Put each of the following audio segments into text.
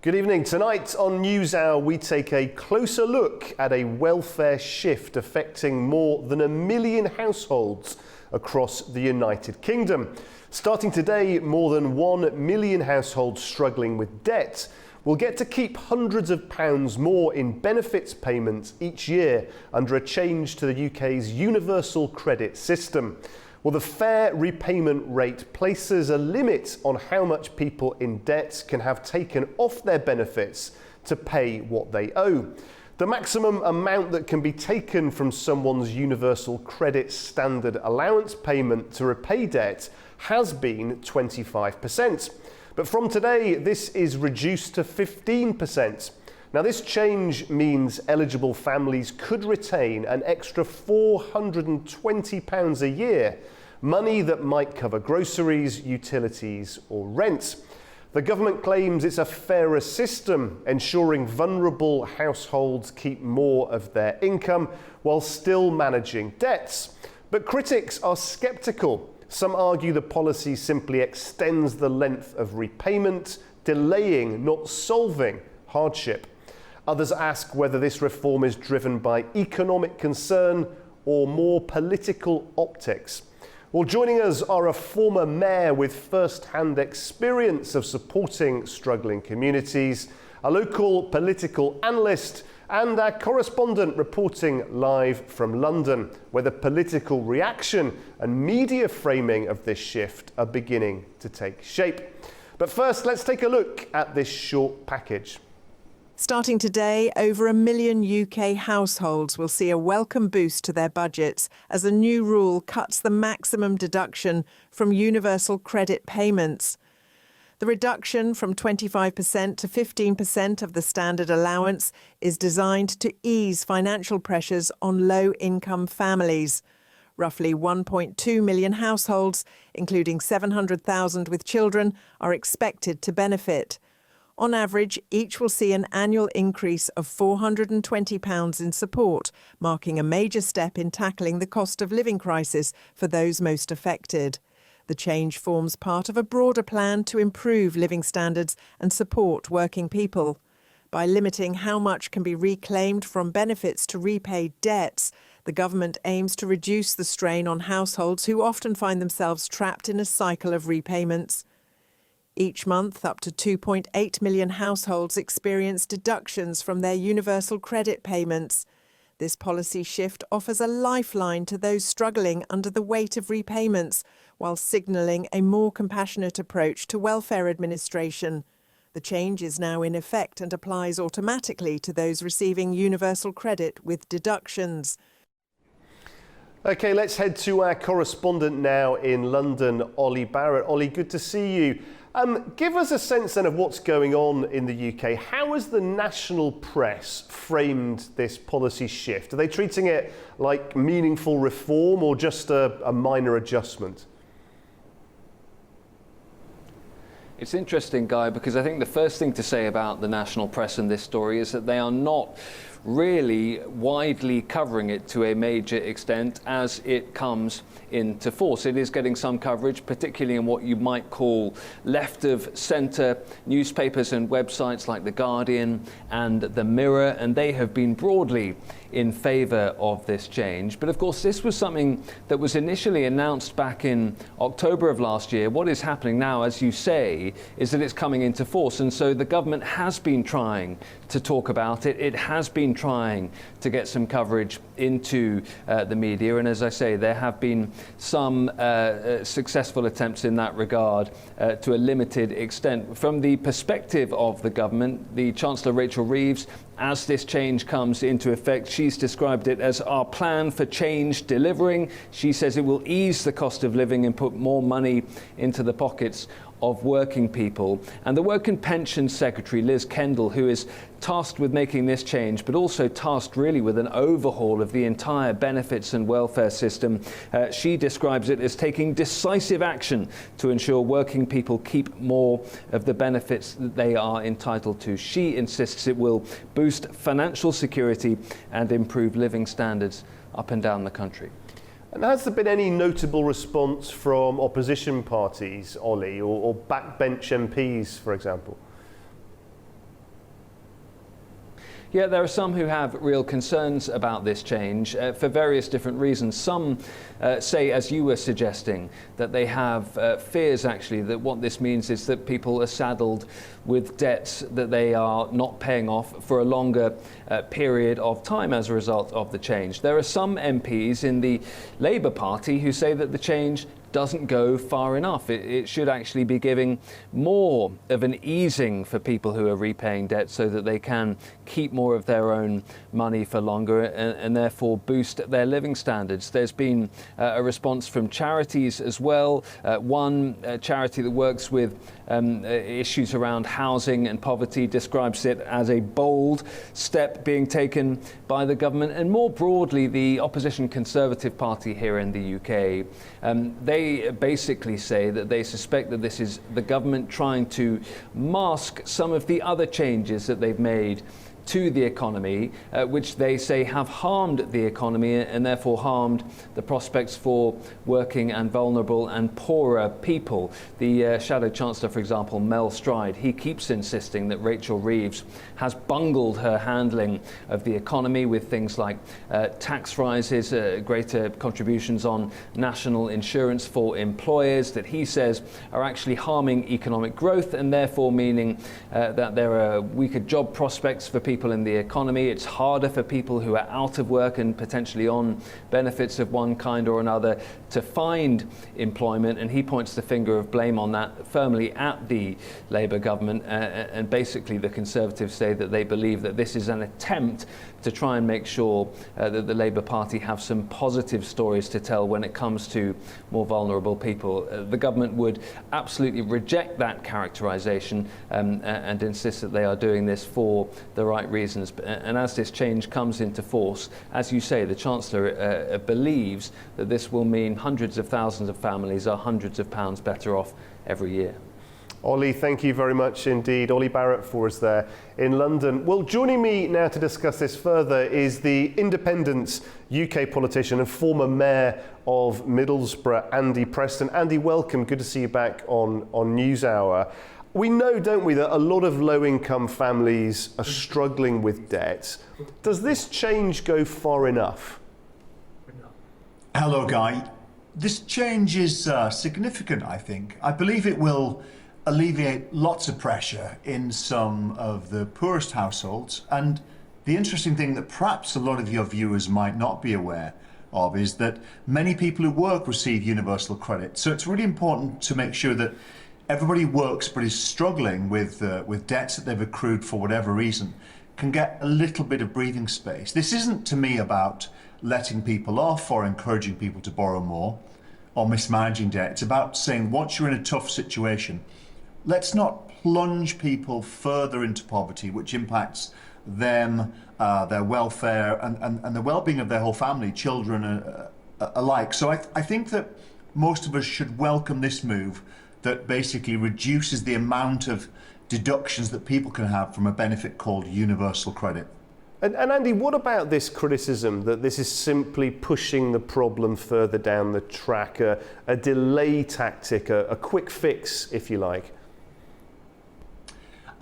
Good evening. Tonight on Newshour, we take a closer look at a welfare shift affecting more than 1 million households across the United Kingdom. Starting today, more than 1 million households struggling with debt will get to keep hundreds of pounds more in benefits payments each year under a change to the UK's universal credit system. Well, the fair repayment rate places a limit on how much people in debt can have taken off their benefits to pay what they owe. The maximum amount that can be taken from someone's universal credit standard allowance payment to repay debt has been 25%. But from today, this is reduced to 15%. Now, this change means eligible families could retain an extra £420 a year, money that might cover groceries, utilities or rent. The government claims it's a fairer system, ensuring vulnerable households keep more of their income while still managing debts. But critics are sceptical. Some argue the policy simply extends the length of repayment, delaying, not solving hardship. Others ask whether this reform is driven by economic concern or more political optics. Well, joining us are a former mayor with first-hand experience of supporting struggling communities, a local political analyst, and our correspondent reporting live from London, where the political reaction and media framing of this shift are beginning to take shape. But first, let's take a look at this short package. Starting today, over 1 million UK households will see a welcome boost to their budgets as a new rule cuts the maximum deduction from universal credit payments. The reduction from 25% to 15% of the standard allowance is designed to ease financial pressures on low-income families. Roughly 1.2 million households, including 700,000 with children, are expected to benefit. On average, each will see an annual increase of £420 in support, marking a major step in tackling the cost of living crisis for those most affected. The change forms part of a broader plan to improve living standards and support working people. By limiting how much can be reclaimed from benefits to repaid debts, the government aims to reduce the strain on households who often find themselves trapped in a cycle of repayments. Each month, up to 2.8 million households experience deductions from their universal credit payments. This policy shift offers a lifeline to those struggling under the weight of repayments, while signalling a more compassionate approach to welfare administration. The change is now in effect and applies automatically to those receiving universal credit with deductions. OK, let's head to our correspondent now in London, Ollie Barrett. Ollie, good to see you. Give us a sense then of what's going on in the UK. How has the national press framed this policy shift? Are they treating it like meaningful reform or just a minor adjustment? It's interesting, Guy, because I think the first thing to say about the national press in this story is that they are not really widely covering it to a major extent as it comes into force. It is getting some coverage, particularly in what you might call left of centre newspapers and websites like The Guardian and The Mirror, and they have been broadly in favour of this change. But of course, this was something that was initially announced back in October of last year. What is happening now, as you say, is that it's coming into force. And so the government has been trying to talk about it. It has been trying to get some coverage into the media. And as I say, there have been some successful attempts in that regard to a limited extent. From the perspective of the government, the Chancellor Rachel Reeves, as this change comes into effect, she's described it as our plan for change delivering. She says it will ease the cost of living and put more money into the pockets of working people. And the Work and Pensions Secretary, Liz Kendall, who is tasked with making this change, but also tasked really with an overhaul of the entire benefits and welfare system, she describes it as taking decisive action to ensure working people keep more of the benefits that they are entitled to. She insists it will boost financial security and improve living standards up and down the country. And has there been any notable response from opposition parties, Ollie, or backbench MPs, for example? Yeah, there are some who have real concerns about this change for various different reasons. Some say, as you were suggesting, that they have fears actually that what this means is that people are saddled with debts that they are not paying off for a longer period of time as a result of the change. There are some MPs in the Labour Party who say that the change doesn't go far enough. It should actually be giving more of an easing for people who are repaying debt so that they can keep more of their own money for longer and therefore boost their living standards. There's been a response from charities as well. One charity that works with issues around housing and poverty describes it as a bold step being taken by the government, and more broadly the opposition Conservative Party here in the UK. They basically say that they suspect that this is the government trying to mask some of the other changes that they've made to the economy, which they say have harmed the economy and therefore harmed the prospects for working and vulnerable and poorer people. The Shadow Chancellor, for example, Mel Stride, he keeps insisting that Rachel Reeves has bungled her handling of the economy with things like tax rises, greater contributions on national insurance for employers that he says are actually harming economic growth and therefore meaning that there are weaker job prospects for people in the economy. It's harder for people who are out of work and potentially on benefits of one kind or another to find employment, and he points the finger of blame on that firmly at the Labour government, and basically the Conservatives say that they believe that this is an attempt to try and make sure that the Labour Party have some positive stories to tell when it comes to more vulnerable people. The government would absolutely reject that characterisation and insist that they are doing this for the right reasons. And as this change comes into force, as you say, the Chancellor believes that this will mean hundreds of thousands of families are hundreds of pounds better off every year. Ollie, thank you very much indeed. Ollie Barrett for us there in London. Well, joining me now to discuss this further is the Independent's UK politician and former mayor of Middlesbrough, Andy Preston. Andy, welcome. Good to see you back on Newshour. We know, don't we, that a lot of low-income families are struggling with debt. Does this change go far enough? Hello, Guy. This change is significant, I think. I believe it will alleviate lots of pressure in some of the poorest households. And the interesting thing that perhaps a lot of your viewers might not be aware of is that many people who work receive universal credit. So it's really important to make sure that everybody who works but is struggling with debts that they've accrued for whatever reason can get a little bit of breathing space. This isn't, to me, about letting people off or encouraging people to borrow more or mismanaging debt. It's about saying, once you're in a tough situation, let's not plunge people further into poverty, which impacts them, their welfare, and the well-being of their whole family, children alike. So I think that most of us should welcome this move that basically reduces the amount of deductions that people can have from a benefit called universal credit. And Andy, what about this criticism that this is simply pushing the problem further down the track, a delay tactic, a quick fix, if you like?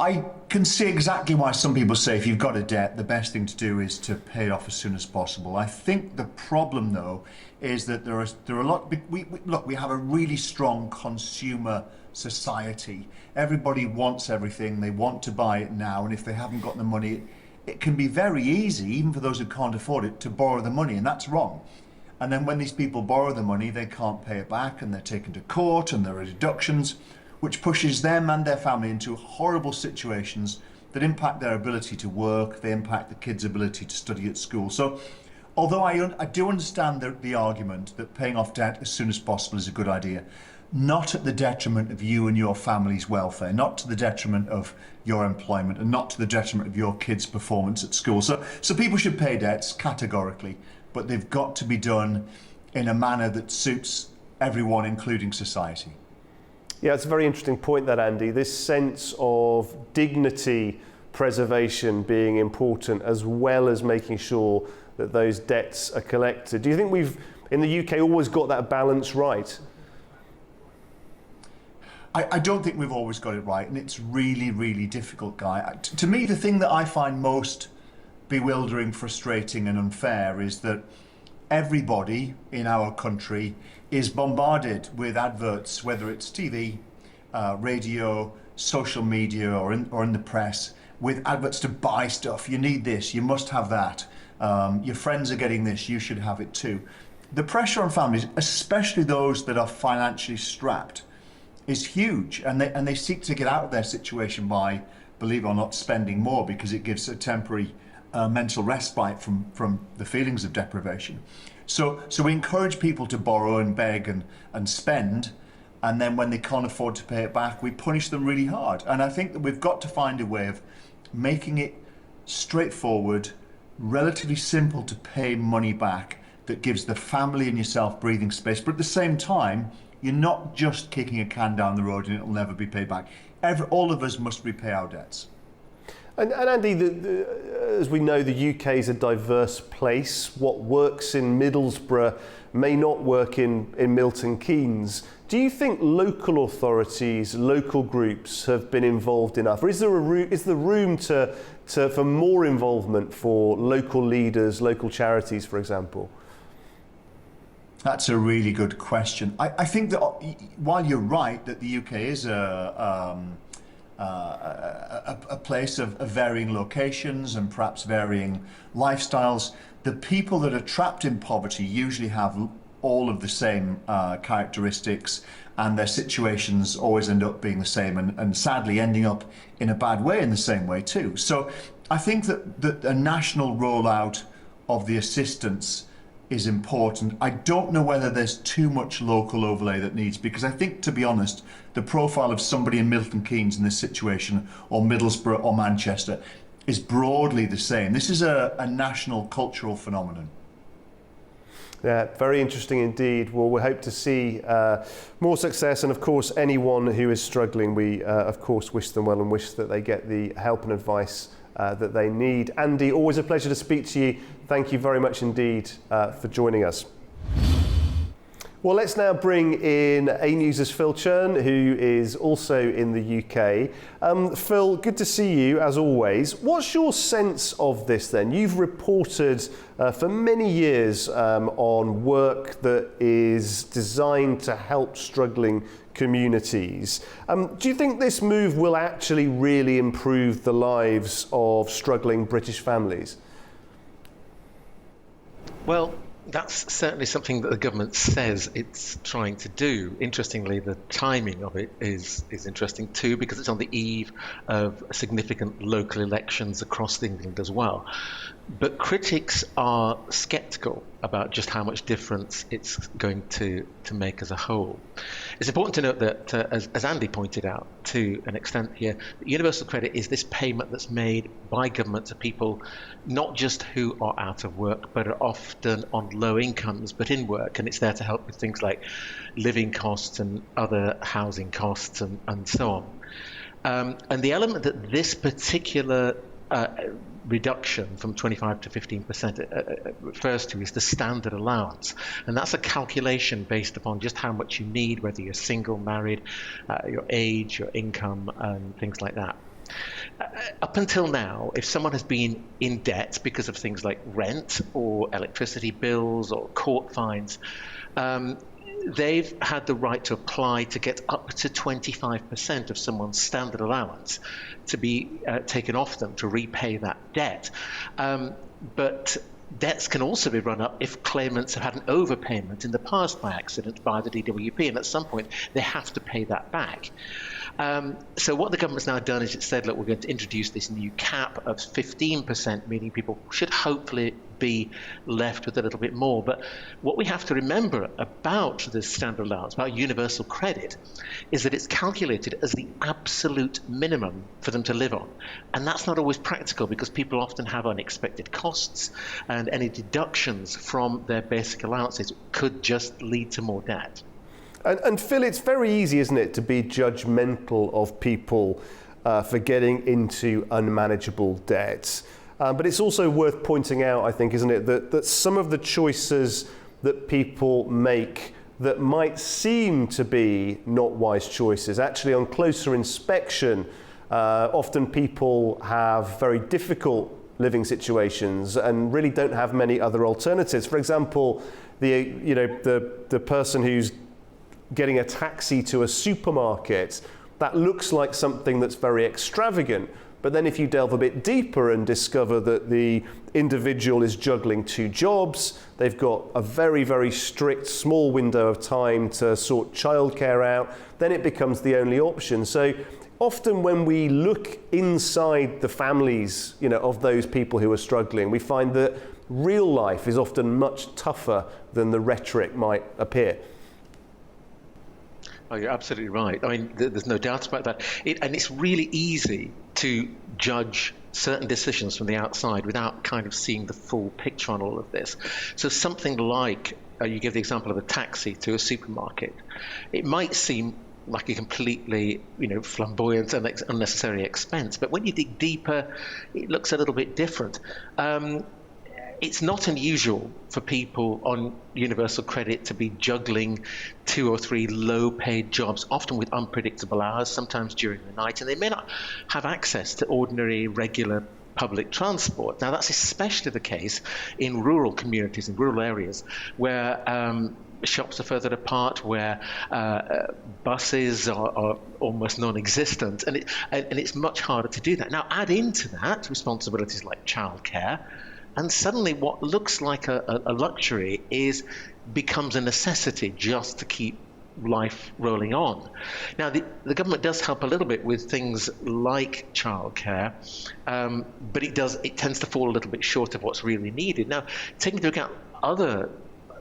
I can see exactly why some people say if you've got a debt, the best thing to do is to pay it off as soon as possible. I think the problem, though, is that there are a lot. We have a really strong consumer society. Everybody wants everything. They want to buy it now, and if they haven't got the money, it can be very easy, even for those who can't afford it, to borrow the money, and that's wrong. And then when these people borrow the money, they can't pay it back, and they're taken to court, and there are deductions, which pushes them and their family into horrible situations that impact their ability to work, they impact the kids' ability to study at school. So although I do understand the argument that paying off debt as soon as possible is a good idea, not at the detriment of you and your family's welfare, not to the detriment of your employment, and not to the detriment of your kids' performance at school. So people should pay debts categorically, but they've got to be done in a manner that suits everyone, including society. Yeah, it's a very interesting point, that, Andy. This sense of dignity preservation being important, as well as making sure that those debts are collected. Do you think we've, in the UK, always got that balance right? I don't think we've always got it right, and it's really, really difficult, Guy. To me, the thing that I find most bewildering, frustrating and unfair is that everybody in our country is bombarded with adverts, whether it's TV, radio, social media or in the press, with adverts to buy stuff. You need this, you must have that. Your friends are getting this, you should have it too. The pressure on families, especially those that are financially strapped, is huge, and they seek to get out of their situation by, believe it or not, spending more because it gives a temporary mental respite from the feelings of deprivation. So we encourage people to borrow and beg and spend, and then when they can't afford to pay it back, we punish them really hard. And I think that we've got to find a way of making it straightforward, relatively simple to pay money back, that gives the family and yourself breathing space, but at the same time, you're not just kicking a can down the road and it'll never be paid back. All of us must repay our debts. And Andy, as we know, the UK is a diverse place. What works in Middlesbrough may not work in Milton Keynes. Do you think local authorities, local groups have been involved enough? Or is there room for more involvement for local leaders, local charities, for example? That's a really good question. I think that while you're right that the UK is a place of varying locations and perhaps varying lifestyles, the people that are trapped in poverty usually have all of the same characteristics, and their situations always end up being the same and sadly ending up in a bad way in the same way too. So I think that a national rollout of the assistance is important. I don't know whether there's too much local overlay that needs, because I think, to be honest, the profile of somebody in Milton Keynes in this situation, or Middlesbrough or Manchester, is broadly the same. This is a national cultural phenomenon. Yeah, very interesting indeed. Well, we hope to see more success, and of course anyone who is struggling, we of course wish them well and wish that they get the help and advice that they need. Andy, always a pleasure to speak to you. Thank you very much indeed for joining us. Well, let's now bring in A News' Phil Churn, who is also in the UK. Phil, good to see you as always. What's your sense of this then? You've reported for many years on work that is designed to help struggling communities. Do you think this move will actually really improve the lives of struggling British families? Well, that's certainly something that the government says it's trying to do. Interestingly, the timing of it is interesting too, because it's on the eve of significant local elections across England as well. But critics are sceptical about just how much difference it's going to make as a whole. It's important to note that, as Andy pointed out to an extent here, that universal credit is this payment that's made by government to people not just who are out of work, but are often on low incomes but in work, and it's there to help with things like living costs and other housing costs and so on. And the element that this particular reduction from 25 to 15% refers to is the standard allowance, and that's a calculation based upon just how much you need, whether you're single, married, your age, your income, and things like that. Up until now, if someone has been in debt because of things like rent or electricity bills or court fines, they've had the right to apply to get up to 25% of someone's standard allowance to be taken off them to repay that debt. But debts can also be run up if claimants have had an overpayment in the past by accident by the DWP, and at some point they have to pay that back. So what the government's now done is it said, look, we're going to introduce this new cap of 15%, meaning people should hopefully be left with a little bit more. But what we have to remember about the standard allowance, about universal credit, is that it's calculated as the absolute minimum for them to live on. And that's not always practical, because people often have unexpected costs, and any deductions from their basic allowances could just lead to more debt. And Phil, it's very easy, isn't it, to be judgmental of people for getting into unmanageable debts. But it's also worth pointing out, I think, isn't it, that some of the choices that people make that might seem to be not wise choices, actually on closer inspection, often people have very difficult living situations and really don't have many other alternatives. For example, the person who's getting a taxi to a supermarket, that looks like something that's very extravagant. But then if you delve a bit deeper and discover that the individual is juggling 2 jobs, they've got a very, very strict small window of time to sort childcare out, then it becomes the only option. So often when we look inside the families, of those people who are struggling, we find that real life is often much tougher than the rhetoric might appear. Oh, you're absolutely right. I mean, there's no doubt about that. And it's really easy to judge certain decisions from the outside without kind of seeing the full picture on all of this. So something like, you give the example of a taxi to a supermarket, it might seem like a completely, flamboyant and unnecessary expense. But when you dig deeper, it looks a little bit different. It's not unusual for people on universal credit to be juggling 2 or 3 low-paid jobs, often with unpredictable hours, sometimes during the night, and they may not have access to ordinary, regular public transport. Now, that's especially the case in rural communities, in rural areas, where shops are further apart, where buses are almost non-existent, and it's much harder to do that. Now, add into that responsibilities like childcare, and suddenly what looks like a luxury becomes a necessity just to keep life rolling on. Now, the government does help a little bit with things like childcare, but it tends to fall a little bit short of what's really needed. Now, taking into account other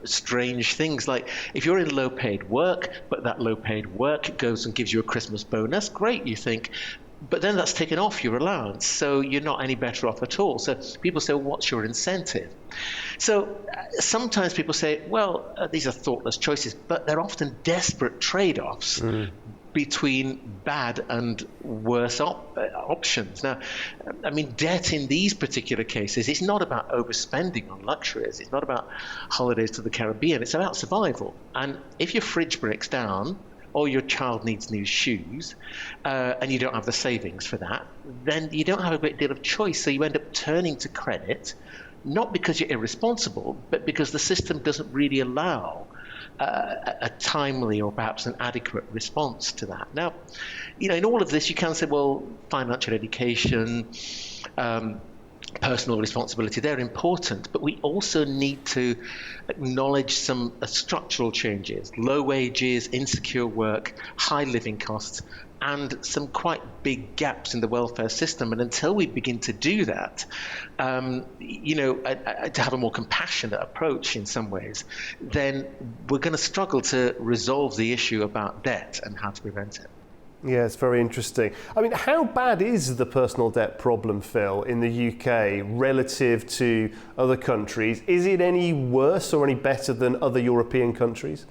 strange things, like if you're in low-paid work, but that low-paid work goes and gives you a Christmas bonus, great, you think, but then that's taken off your allowance, so you're not any better off at all. So people say, well, what's your incentive? So sometimes people say, well, these are thoughtless choices, but they're often desperate trade-offs between bad and worse options. Now, I mean, debt in these particular cases is not about overspending on luxuries. It's not about holidays to the Caribbean. It's about survival. And if your fridge breaks down, or your child needs new shoes, and you don't have the savings for that, then you don't have a great deal of choice. So you end up turning to credit, not because you're irresponsible, but because the system doesn't really allow a timely or perhaps an adequate response to that. Now, in all of this, you can say, well, financial education, personal responsibility, they're important, but we also need to acknowledge some structural changes: low wages, insecure work, high living costs, and some quite big gaps in the welfare system. And until we begin to do that, to have a more compassionate approach in some ways, then we're going to struggle to resolve the issue about debt and how to prevent it. Yeah, it's very interesting. I mean, how bad is the personal debt problem, Phil, in the UK relative to other countries? Is it any worse or any better than other European countries?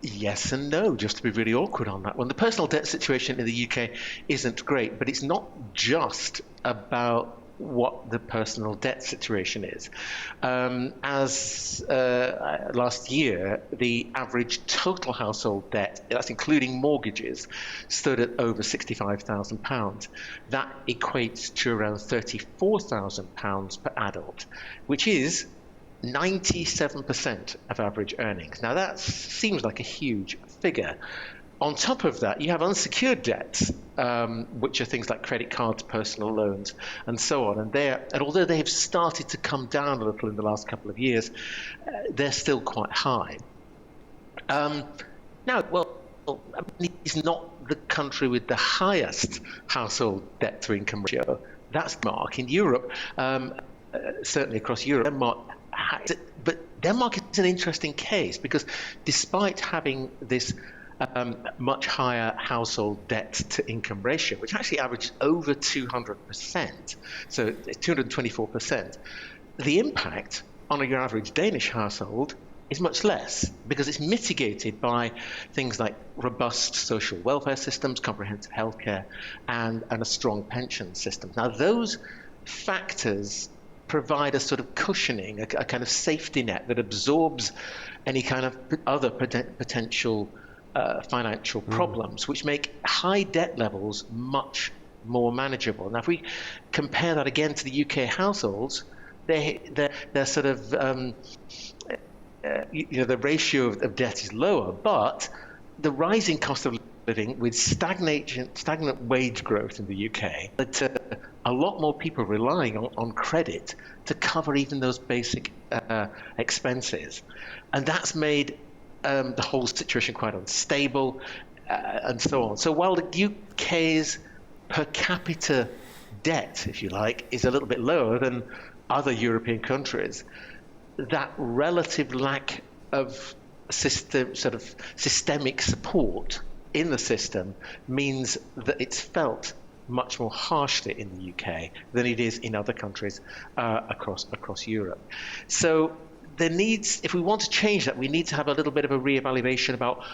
Yes and no, just to be really awkward on that one. The personal debt situation in the UK isn't great, but it's not just about what the personal debt situation is. Last year, the average total household debt, that's including mortgages, stood at over £65,000. That equates to around £34,000 per adult, which is 97% of average earnings. Now that seems like a huge figure. On top of that, you have unsecured debts, which are things like credit cards, personal loans, and so on. And although they have started to come down a little in the last couple of years, they're still quite high. It's not the country with the highest household debt to income ratio. That's Denmark. In Europe, certainly across Europe, but Denmark is an interesting case because despite having this much higher household debt to income ratio, which actually averages over 200%, so 224%, the impact on your average Danish household is much less because it's mitigated by things like robust social welfare systems, comprehensive healthcare, and a strong pension system. Now, those factors provide a sort of cushioning, a kind of safety net that absorbs any kind of other potential financial problems, which make high debt levels much more manageable. Now, if we compare that again to the UK households, they're sort of the ratio of debt is lower, but the rising cost of living with stagnant wage growth in the UK led to a lot more people relying on credit to cover even those basic expenses, and that's made the whole situation quite unstable, and so on. So while the UK's per capita debt, if you like, is a little bit lower than other European countries, that relative lack of systemic support in the system means that it's felt much more harshly in the UK than it is in other countries across Europe. So there needs, if we want to change that, we need to have a little bit of a reevaluation about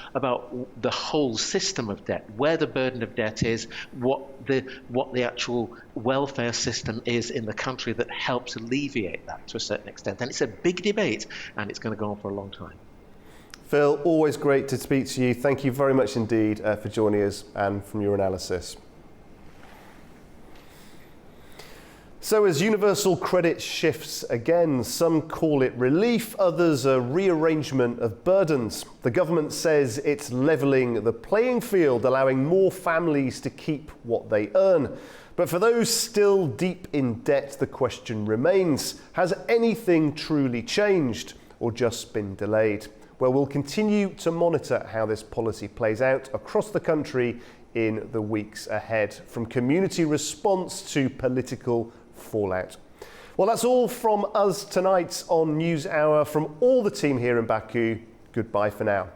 the whole system of debt, where the burden of debt is, what the actual welfare system is in the country that helps alleviate that to a certain extent. And it's a big debate, and it's going to go on for a long time. Phil, always great to speak to you. Thank you very much indeed for joining us and from your analysis. So as universal credit shifts again, some call it relief, others a rearrangement of burdens. The government says it's levelling the playing field, allowing more families to keep what they earn. But for those still deep in debt, the question remains, has anything truly changed or just been delayed? Well, we'll continue to monitor how this policy plays out across the country in the weeks ahead, from community response to political fallout. Well, that's all from us tonight on Newshour. From all the team here in Baku, goodbye for now.